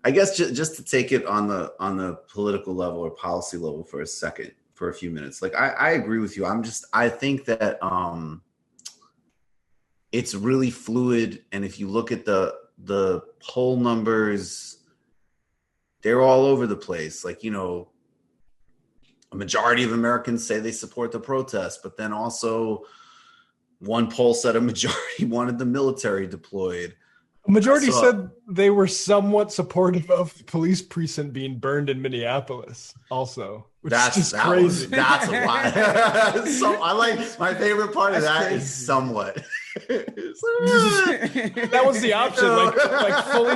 I guess just to take it on the political level or policy level for a few minutes. Like I agree with you. I think that it's really fluid, and if you look at the poll numbers, they're all over the place. Like, a majority of Americans say they support the protest, but then also one poll said a majority wanted the military deployed. A majority said they were somewhat supportive of the police precinct being burned in Minneapolis also, which is just crazy. That's a lot. I like, my favorite part of that is somewhat. That was the option. Like fully,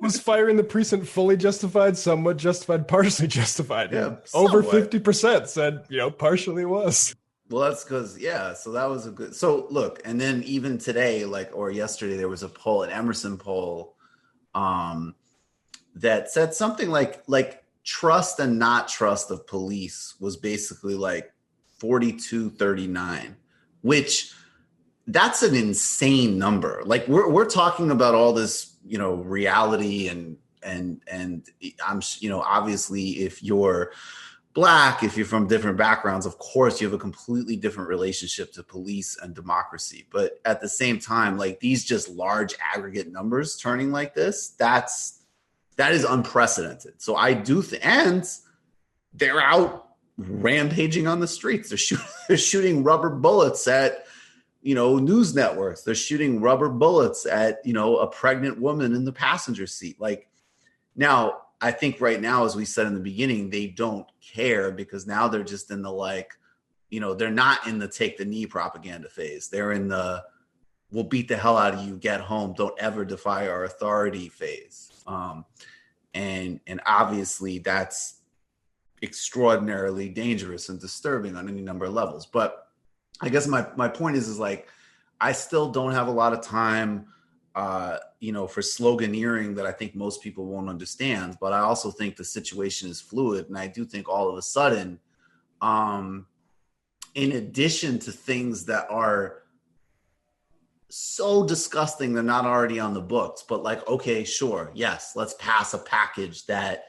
was firing the precinct fully justified, somewhat justified, partially justified? Yeah, over 50% said, partially was. Well, that's because, so that was a good, so look, and then even today, or yesterday, there was a poll, an Emerson poll, that said something like trust and not trust of police was basically 42-39, which that's an insane number. Like we're talking about all this, reality and I'm, obviously if you're Black, if you're from different backgrounds, of course you have a completely different relationship to police and democracy. But at the same time, these just large aggregate numbers turning like this, that is unprecedented. So I do and they're out rampaging on the streets. They're shooting rubber bullets at, news networks. They're shooting rubber bullets at, a pregnant woman in the passenger seat. Now, I think right now, as we said in the beginning, they don't care because now they're just in the they're not in the take the knee propaganda phase. They're in the we'll beat the hell out of you, get home, don't ever defy our authority phase. And obviously that's extraordinarily dangerous and disturbing on any number of levels. But I guess my point is I still don't have a lot of time for sloganeering that I think most people won't understand. But I also think the situation is fluid. And I do think all of a sudden, in addition to things that are so disgusting, they're not already on the books, but okay, sure. Yes. Let's pass a package that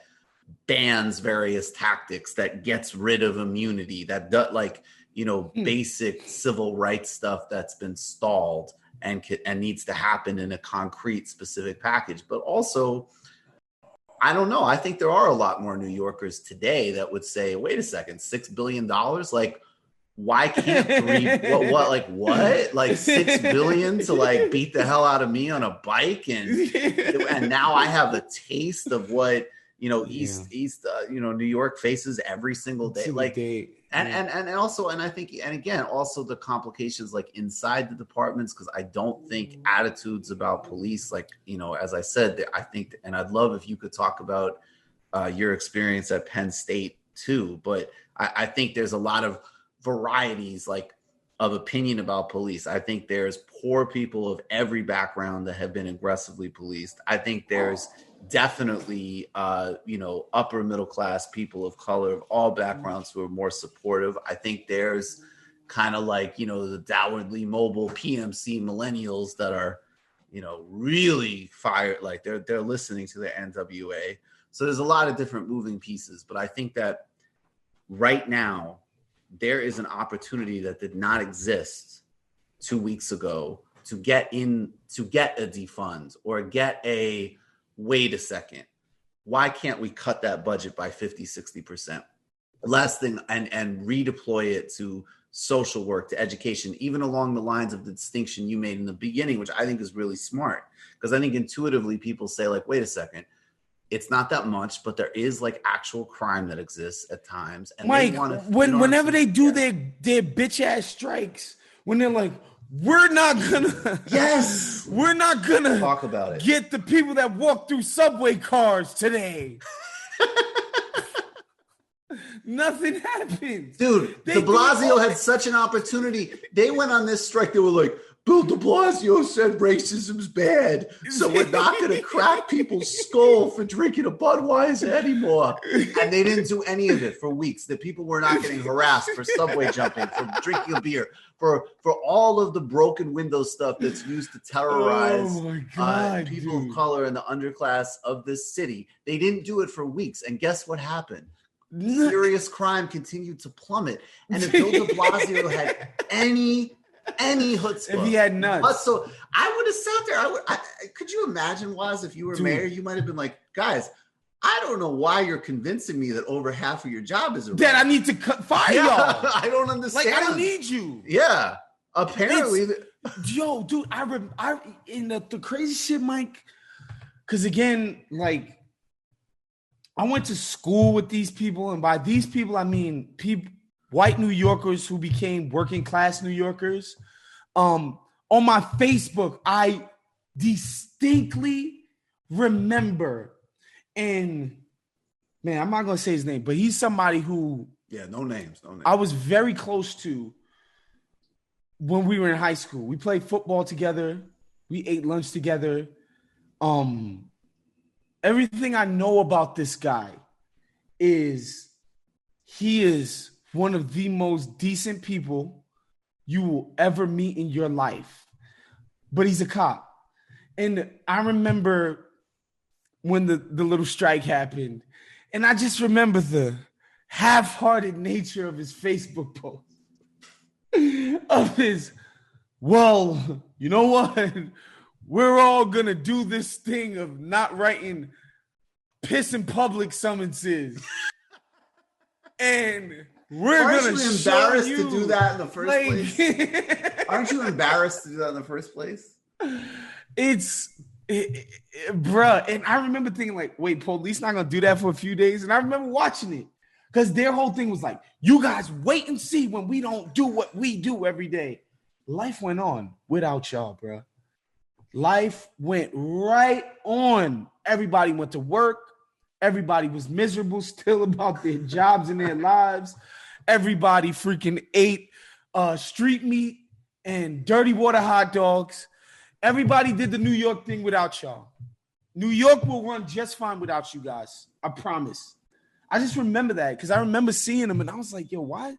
bans various tactics, that gets rid of immunity, that basic civil rights stuff that's been stalled and needs to happen in a concrete, specific package. But also, I don't know. I think there are a lot more New Yorkers today that would say, wait a second, $6 billion? Why can't what? $6 billion to beat the hell out of me on a bike? And now I have a taste of what, East New York faces every single day. And also, and I think, and again, also the complications inside the departments, because I don't think attitudes about police, as I said, I think, and I'd love if you could talk about your experience at Penn State too, but I think there's a lot of varieties of opinion about police. I think there's poor people of every background that have been aggressively policed. I think there's definitely upper middle class people of color of all backgrounds who are more supportive. I think there's kind of the downwardly mobile PMC millennials that are really fired, they're listening to the NWA. So there's a lot of different moving pieces, but I think that right now there is an opportunity that did not exist 2 weeks ago to get a defund or get a wait a second, why can't we cut that budget by 50-60%? Last thing, and redeploy it to social work, to education, even along the lines of the distinction you made in the beginning, which I think is really smart. Because I think intuitively people say wait a second, it's not that much, but there is actual crime that exists at times. And Mike, whenever they do their bitch ass strikes, when they're we're not gonna talk about it. Get the people that walk through subway cars today. Nothing happened. Dude, de Blasio had such an opportunity. They went on this strike. They were Bill de Blasio said racism's bad, so we're not going to crack people's skull for drinking a Budweiser anymore. And they didn't do any of it for weeks. The people were not getting harassed for subway jumping, for drinking a beer, for all of the broken window stuff that's used to terrorize people of color in the underclass of this city. They didn't do it for weeks. And guess what happened? Serious crime continued to plummet. And if Bill de Blasio had any chutzpah, if he had none, so I would have sat there. Could you imagine, Waz, if you were mayor, you might have been like, guys, I don't know why you're convincing me that over half of your job is that I need to fire y'all. I don't understand. Like, I don't need you. Yeah, apparently. Yo, dude, I in the crazy shit, Mike. Because again, like, I went to school with these people, and by these people, I mean white New Yorkers who became working class New Yorkers. On my Facebook, I distinctly remember, and man, I'm not gonna say his name, but he's somebody who, no names. I was very close to when we were in high school. We played football together. We ate lunch together. Everything I know about this guy is he is one of the most decent people you will ever meet in your life. But he's a cop. And I remember when the little strike happened, and I just remember the half-hearted nature of his Facebook post. Of his, well, you know what? We're all going to do this thing of not writing piss in public summonses. And we're going to embarrassed to do that in the first place? Aren't you embarrassed to do that in the first place? Bruh. And I remember thinking like, wait, police not going to do that for a few days? And I remember watching it because their whole thing was like, you guys wait and see when we don't do what we do every day. Life went on without y'all, bruh. Life went right on. Everybody went to work. Everybody was miserable still about their jobs and their lives. Everybody freaking ate street meat and dirty water hot dogs. Everybody did the New York thing without y'all. New York will run just fine without you guys. I promise. I just remember that because I remember seeing him and I was like, yo, why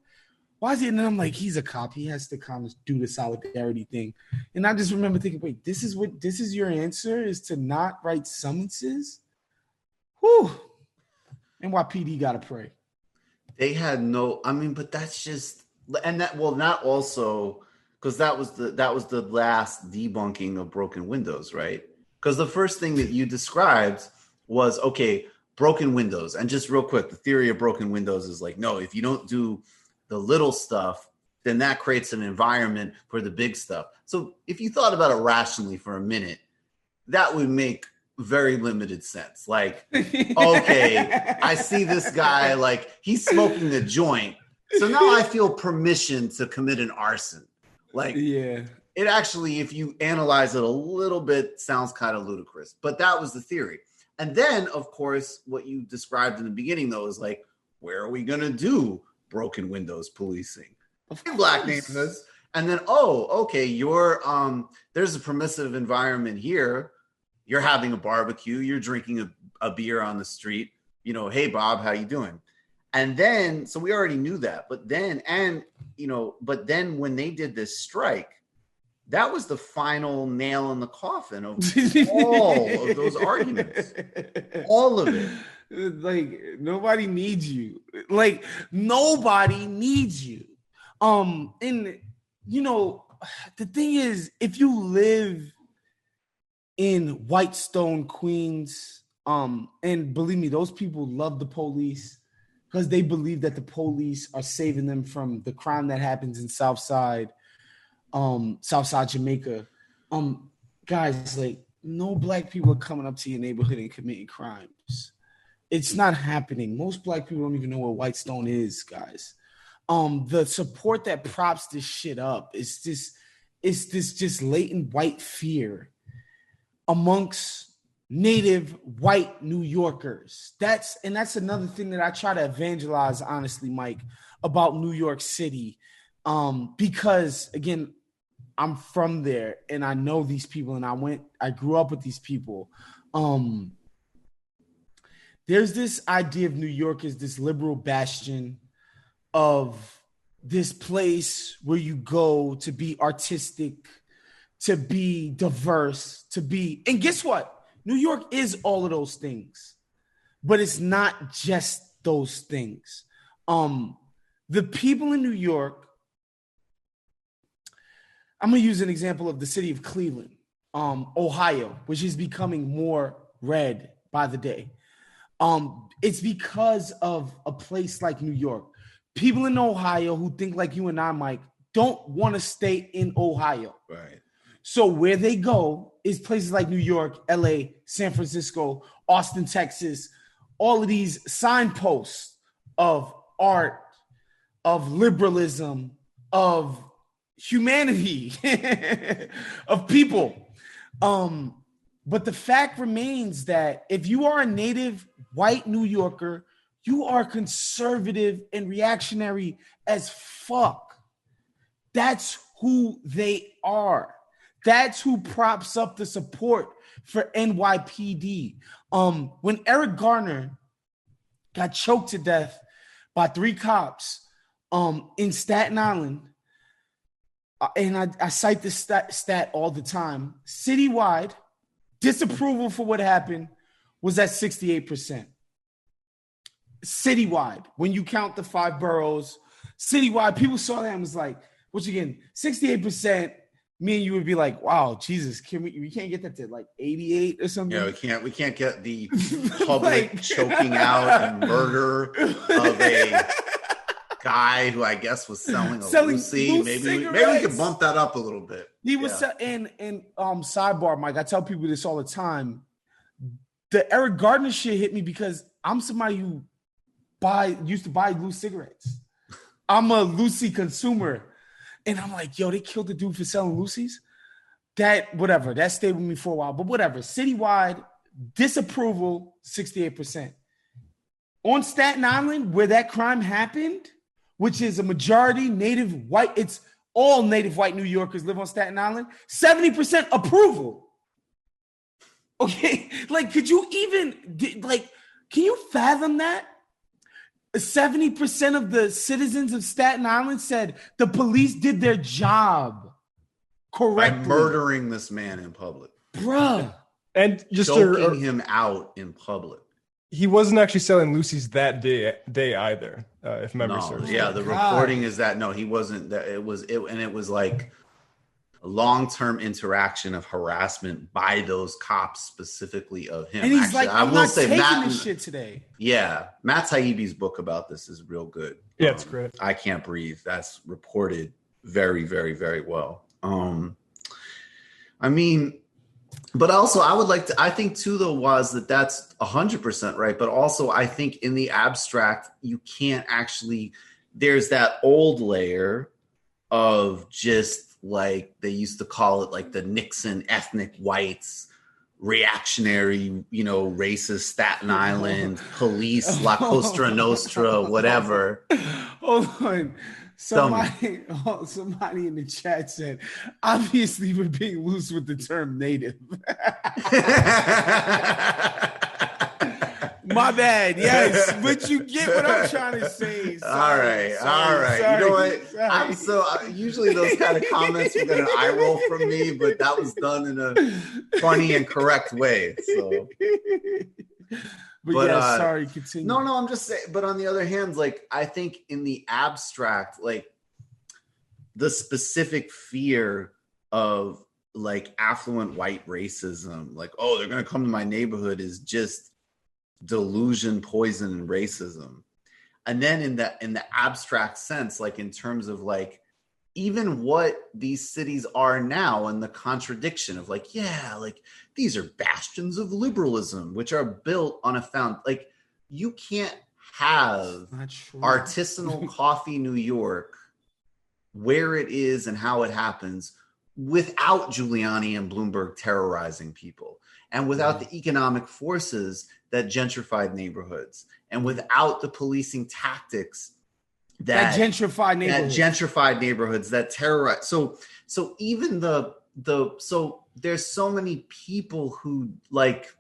is he? And then I'm like, he's a cop. He has to kind of do the solidarity thing. And I just remember thinking, wait, this is your answer, is to not write summonses? Whew. NYPD got to pray. They had but that's just, and that, well, not also, because that was the last debunking of broken windows, right? Because the first thing that you described was, okay, broken windows. And just real quick, the theory of broken windows is like, no, if you don't do the little stuff, then that creates an environment for the big stuff. So if you thought about it rationally for a minute, that would make very limited sense. Like, okay, I see this guy, like, he's smoking a joint. So now I feel permission to commit an arson. Like, yeah, it actually, if you analyze it a little bit, sounds kind of ludicrous. But that was the theory. And then, of course, what you described in the beginning, though, is like, where are we going to do broken windows policing? Black neighborhoods. And then, okay, there's a permissive environment here. You're having a barbecue. You're drinking a beer on the street. You know, hey, Bob, how you doing? And then, so we already knew that. But then when they did this strike, that was the final nail in the coffin of all of those arguments. All of it. Like, nobody needs you. Like, nobody needs you. And, you know, the thing is, if you live in Whitestone, Queens, and believe me, those people love the police because they believe that the police are saving them from the crime that happens in Southside Jamaica. Guys, like, no black people are coming up to your neighborhood and committing crimes. It's not happening. Most black people don't even know what Whitestone is, guys. The support that props this shit up is this just latent white fear amongst native white New Yorkers. That's another thing that I try to evangelize, honestly, Mike, about New York City. Because again, I'm from there and I know these people and I grew up with these people. There's this idea of New York as this liberal bastion of this place where you go to be artistic, to be diverse, and guess what? New York is all of those things, but it's not just those things. The people in New York, I'm going to use an example of the city of Cleveland, Ohio, which is becoming more red by the day. It's because of a place like New York. People in Ohio who think like you and I, Mike, don't want to stay in Ohio. Right. So where they go is places like New York, LA, San Francisco, Austin, Texas, all of these signposts of art, of liberalism, of humanity, of people. But the fact remains that if you are a native white New Yorker, you are conservative and reactionary as fuck. That's who they are. That's who props up the support for NYPD. When Eric Garner got choked to death by 3 cops in Staten Island, and I cite this stat all the time, citywide, disapproval for what happened was at 68%. Citywide, when you count the 5 boroughs, citywide, people saw that and was like, which again, 68%, me and you would be like, wow, Jesus, we can't get that to like 88 or something? Yeah, we can't get the public choking out and murder of a guy who I guess was selling Lucy. Maybe we could bump that up a little bit. He was and sidebar, Mike. I tell people this all the time. The Eric Garner shit hit me because I'm somebody who used to buy loose cigarettes. I'm a Lucy consumer, and I'm like, yo, they killed the dude for selling Lucy's. That stayed with me for a while. But whatever, citywide disapproval 68%. On Staten Island, where that crime happened, which is a majority native white, it's all native white New Yorkers live on Staten Island, 70% approval. Okay, like, could you even, like, can you fathom that? 70% of the citizens of Staten Island said the police did their job correctly. By murdering this man in public. Bruh. And just choking him out in public. He wasn't actually selling Lucy's that day either, if memory serves. Yeah, the reporting is that he wasn't. That it was like a long-term interaction of harassment by those cops specifically of him. And he's I will say, Matt, this shit today. Yeah, Matt Taibbi's book about this is real good. Yeah, it's great. I Can't Breathe. That's reported very, very, very well. I mean. But also, I think too, though, was that's 100% right. But also, I think in the abstract, you can't actually, there's that old layer of just like, they used to call it like the Nixon ethnic whites, reactionary, racist Staten Island, police, La Cosa Nostra, whatever. Hold on. Somebody in the chat said, obviously we're being loose with the term native. My bad. Yes, but you get what I'm trying to say. Sorry, all right. Sorry, you know what? Usually those kind of comments will get an eye roll from me, but that was done in a funny and correct way. So. But yeah, sorry, continue. No, I'm just saying, but on the other hand, like, I think in the abstract, like, the specific fear of, like, affluent white racism, like, oh, they're going to come to my neighborhood is just delusion, poison, and racism. And then in the abstract sense, like, in terms of, like, even what these cities are now and the contradiction of like, yeah, like these are bastions of liberalism, which are built on like you can't have artisanal coffee New York where it is and how it happens without Giuliani and Bloomberg terrorizing people and without the economic forces that gentrified neighborhoods and without the policing tactics that gentrified neighborhoods that terrorize. So even so there's so many people who like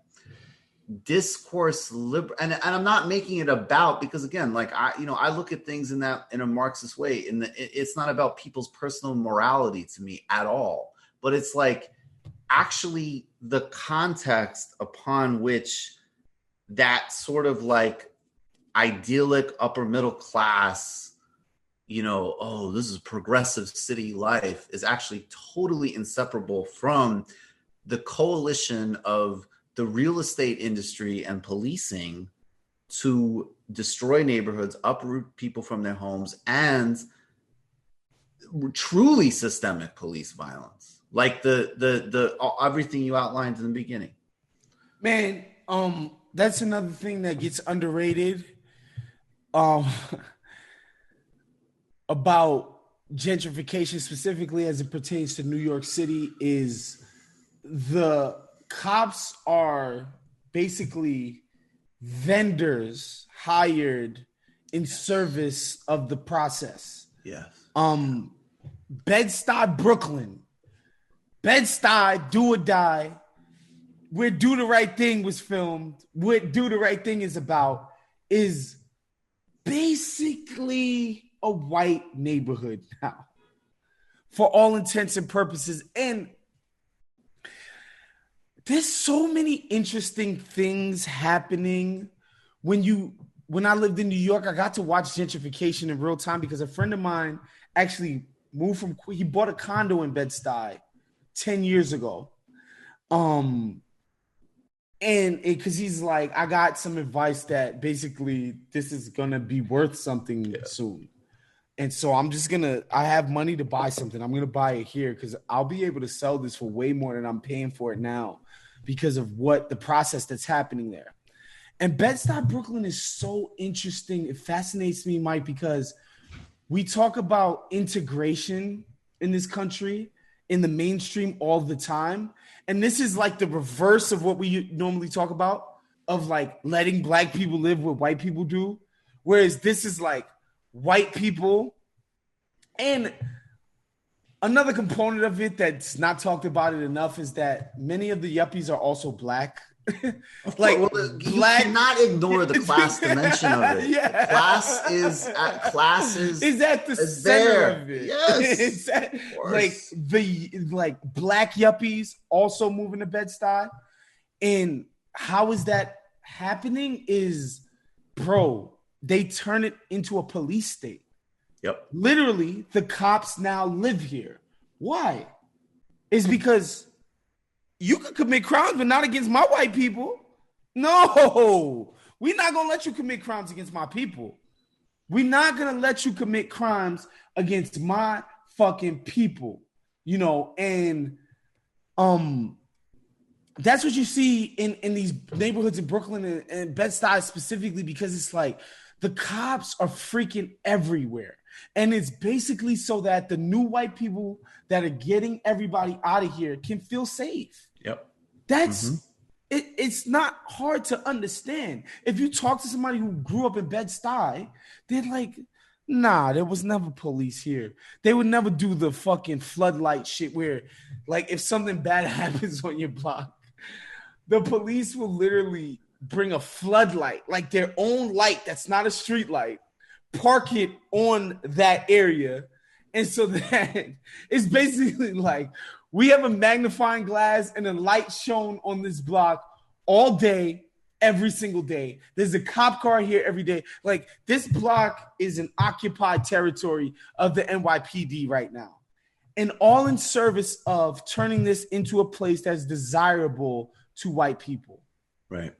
discourse and I'm not making it about, because again, like I look at things in a Marxist way, and it's not about people's personal morality to me at all, but it's like actually the context upon which that sort of like idyllic upper middle class, this is progressive city life, is actually totally inseparable from the coalition of the real estate industry and policing to destroy neighborhoods, uproot people from their homes, and truly systemic police violence, like the everything you outlined in the beginning. Man, that's another thing that gets underrated about gentrification, specifically as it pertains to New York City, is the cops are basically vendors hired in service of the process. Yes. Bed-Stuy, Brooklyn. Bed-Stuy, Do or Die. Where Do the Right Thing was filmed, what Do the Right Thing is about, is basically a white neighborhood now, for all intents and purposes. And there's so many interesting things happening. When I lived in New York, I got to watch gentrification in real time because a friend of mine actually moved from, he bought a condo in Bed-Stuy 10 years ago. And because he's like, I got some advice that basically this is going to be worth something soon. And so I have money to buy something. I'm going to buy it here because I'll be able to sell this for way more than I'm paying for it now because of what the process that's happening there. And Bed-Stuy, Brooklyn is so interesting. It fascinates me, Mike, because we talk about integration in this country in the mainstream all the time. And this is like the reverse of what we normally talk about, of like letting black people live what white people do. Whereas this is like white people. And another component of it that's not talked about it enough is that many of the yuppies are also black. Like you cannot ignore the class dimension of it. Yeah. Class is at the center there. of it. Yes, like black yuppies also moving to Bed-Stuy. And how is that happening? Is, bro, they turn it into a police state. Yep. Literally, the cops now live here. Why? It's because you could commit crimes, but not against my white people. No, we're not going to let you commit crimes against my people. We're not going to let you commit crimes against my fucking people, and that's what you see in these neighborhoods in Brooklyn and Bed-Stuy specifically, because it's like the cops are freaking everywhere. And it's basically so that the new white people that are getting everybody out of here can feel safe. Yep. That's it's not hard to understand. If you talk to somebody who grew up in Bed-Stuy, they're like, nah, there was never police here. They would never do the fucking floodlight shit where, like, if something bad happens on your block, the police will literally bring a floodlight, like their own light that's not a street light, park it on that area. And so that it's basically like, we have a magnifying glass and a light shown on this block all day, every single day. There's a cop car here every day. Like, this block is an occupied territory of the NYPD right now. And all in service of turning this into a place that's desirable to white people. Right.